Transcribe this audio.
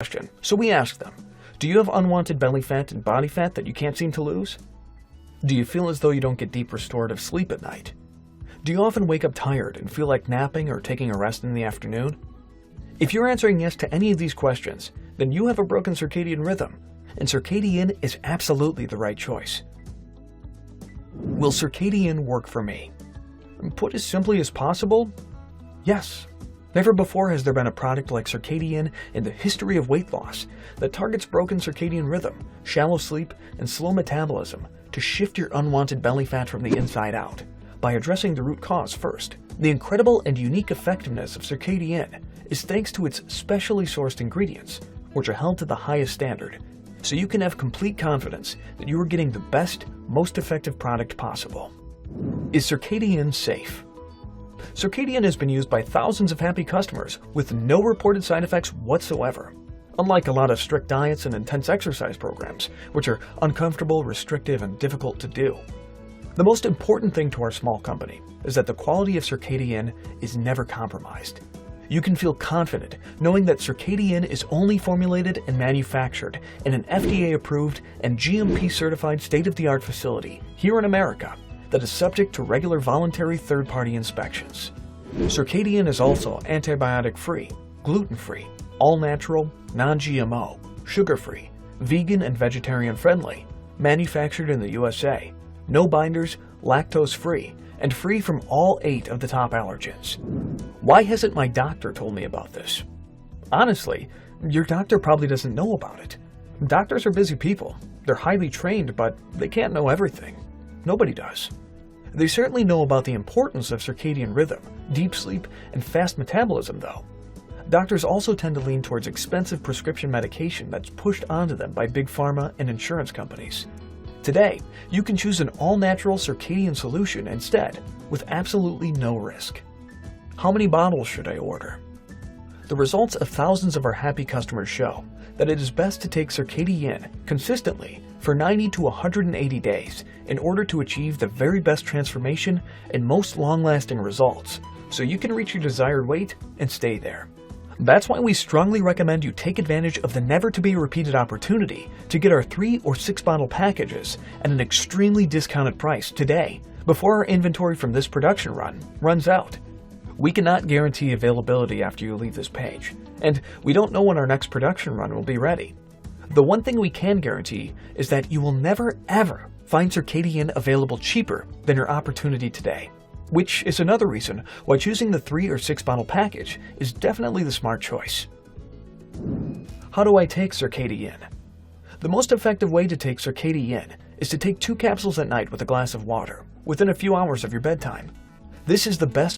question. So we asked them, do you have unwanted belly fat and body fat that you can't seem to lose? Do you feel as though you don't get deep restorative sleep at night? Do you often wake up tired and feel like napping or taking a rest in the afternoon? If you're answering yes to any of these questions, then you have a broken circadian rhythm, and Circadian is absolutely the right choice. Will Circadian work for me? Put as simply as possible, yes. Never before has there been a product like Circadian in the history of weight loss that targets broken circadian rhythm, shallow sleep, and slow metabolism to shift your unwanted belly fat from the inside out by addressing the root cause first. The incredible and unique effectiveness of Circadian is thanks to its specially sourced ingredients, which are held to the highest standard, so you can have complete confidence that you are getting the best, most effective product possible. Is Circadian safe? Circadian has been used by thousands of happy customers with no reported side effects whatsoever, unlike a lot of strict diets and intense exercise programs, which are uncomfortable, restrictive, and difficult to do. The most important thing to our small company is that the quality of Circadian is never compromised. You can feel confident knowing that Circadian is only formulated and manufactured in an FDA-approved and GMP-certified state-of-the-art facility here in America that is subject to regular voluntary third-party inspections. Circadian is also antibiotic-free, gluten-free, all-natural, non-GMO, sugar-free, vegan and vegetarian-friendly, manufactured in the USA, no binders, lactose-free, and free from all 8 of the top allergens. Why hasn't my doctor told me about this? Honestly, your doctor probably doesn't know about it. Doctors are busy people. They're highly trained, but they can't know everything. Nobody does. They certainly know about the importance of circadian rhythm, deep sleep, and fast metabolism, though. Doctors also tend to lean towards expensive prescription medication that's pushed onto them by big pharma and insurance companies. Today, you can choose an all-natural circadian solution instead, with absolutely no risk. How many bottles should I order? The results of thousands of our happy customers show that it is best to take Circadian consistently for 90 to 180 days in order to achieve the very best transformation and most long-lasting results, so you can reach your desired weight and stay there. That's why we strongly recommend you take advantage of the never-to-be-repeated opportunity to get our 3 or 6 bottle packages at an extremely discounted price today, before our inventory from this production run runs out. We cannot guarantee availability after you leave this page, and we don't know when our next production run will be ready. The one thing we can guarantee is that you will never ever find Circadian available cheaper than your opportunity today, which is another reason why choosing the 3 or 6 bottle package is definitely the smart choice. How do I take Circadian? The most effective way to take Circadian is to take 2 capsules at night with a glass of water within a few hours of your bedtime. This is the best